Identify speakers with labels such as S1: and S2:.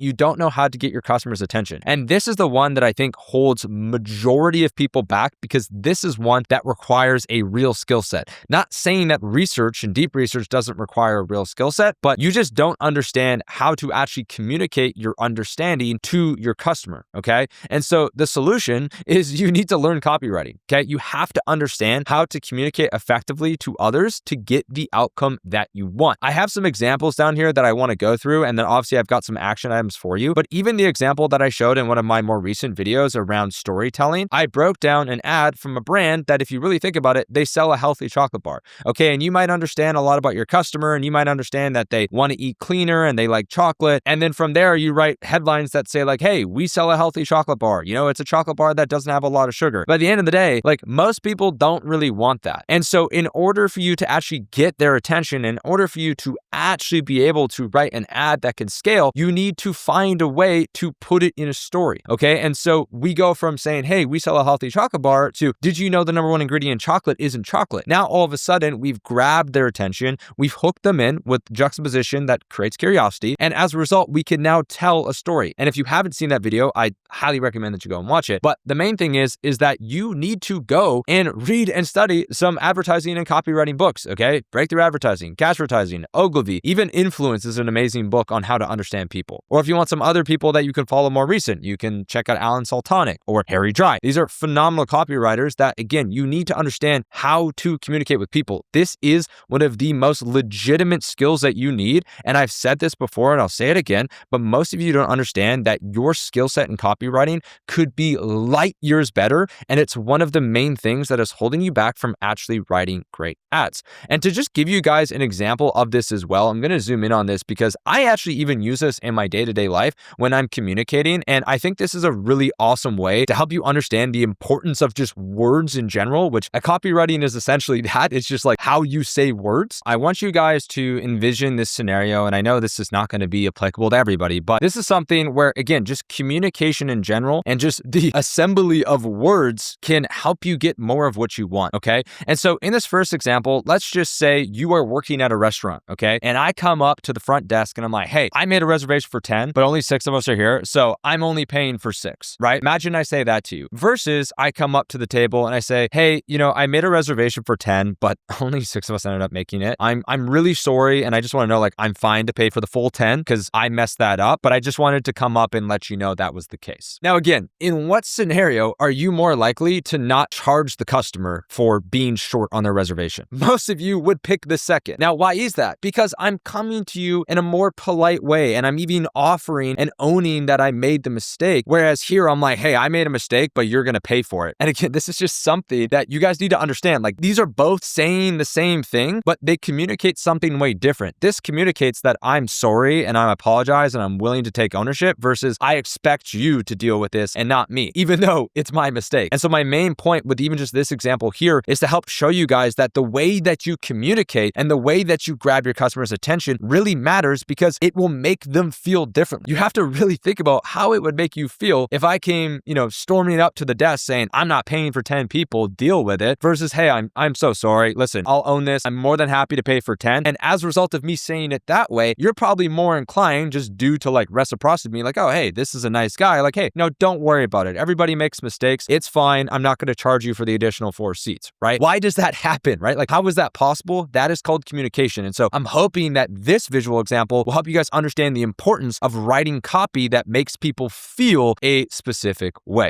S1: you don't know how to get your customers' attention. And this is the one that I think holds majority of people back, because this is one that requires a real skill set. Not saying that research and deep research doesn't require a real skill set, but you just don't understand how to actually communicate your understanding to your customer, okay? And so the solution is you need to learn copywriting, okay? You have to understand how to communicate effectively to others to get the outcome that you want. I have some examples down here that I want to go through, and then obviously I've got some action items for you. But even the example that I showed in one of my more recent videos around storytelling, I broke down an ad from a brand that, if you really think about it, they sell a healthy chocolate bar, okay? And you might understand a lot about your customer, and you might understand that they want to eat cleaner and they like chocolate. And then from there, you write headlines that say like, hey, we sell a healthy chocolate bar. You know, it's a chocolate bar that doesn't have a lot of sugar. But at the end of the day, like, most people don't really want that. And so in order for you to actually get their attention, in order for you to actually be able to write an ad that can scale, you need to find a way to put it in a story, okay? And so we go from saying, hey, we sell a healthy chocolate bar, to, did you know the number one ingredient in chocolate isn't chocolate? Now, all of a sudden, we've grabbed their attention, we've hooked them in with juxtaposition that creates curiosity, and as a result, we can now tell a story. And if you haven't seen that video, I highly recommend that you go and watch it. But the main thing is that you need to go and read and study some advertising and copywriting books, okay? Breakthrough Advertising, Advertising, Ogilvy, even Influence is an amazing book on how to understand people. Or if you want some other people that you can follow more recent, you can check out Alan Soltanic or Harry Dry. These are phenomenal copywriters that, again, you need to understand how to communicate with people. This is one of the most legitimate skills that you need. And I've said this before and I'll say it again, but most of you don't understand that your skill set in copywriting could be light years better. And it's one of the main things that is holding you back from actually writing great ads. And to just give you guys an example of this as well, I'm going to zoom in on this because I actually even use this in my day-to-day life when I'm communicating. And I think this is a really awesome way to help you understand the importance of just words in general, which a copywriting is essentially that. It's just like how you say words. I want you guys to envision this scenario, and I know this is not going to be applicable to everybody, but this is something where, again, just communication in general and just the assembly of words can help you get more of what you want, okay? And so in this first example, let's just say you are working at a restaurant, okay? And I come up to the front desk and I'm like, hey, I made a reservation for 10, but only 6 of us are here, so I'm only paying for 6, right? Imagine I say that to you. Versus I come up to the table and I say, hey, you know, I made a reservation for 10, but only 6 of us ended up making it. I'm really sorry, and I just want to know, like, I'm fine to pay for the full 10 because I messed that up, but I just wanted to come up and let you know that was the case. Now, again, in what scenario are you more likely to not charge the customer for being short on their reservation? Most of you would pick the second. Now, why is that? Because I'm coming to you in a more polite way, and I'm even offering and owning that I made the mistake. Whereas here, I'm like, hey, I made a mistake, but you're going to pay for it. And again, this is just something that you guys need to understand. Like, these are both saying the same thing, but they communicate something way different. This communicates that I'm sorry and I apologize and I'm willing to take ownership, versus I expect you to deal with this and not me, even though it's my mistake. And so my main point with even just this example here is to help show you guys that the way that you communicate and the way that you grab your customers' attention really matters, because it will make them feel different. You have to really think about how it would make you feel if I came, storming up to the desk saying, I'm not paying for 10 people, deal with it, versus, hey, I'm so sorry. Listen, I'll own this. I'm more than happy to pay for 10. And as a result of me saying it that way, you're probably more inclined, just due to like reciprocity, me like, oh, hey, this is a nice guy. Like, hey, no, don't worry about it. Everybody makes mistakes. It's fine. I'm not going to charge you for the additional 4 seats, right? Why does that happen, right? Like, how is that possible? That is called communication. And so I'm hoping that this visual example will help you guys understand the importance of writing copy that makes people feel a specific way.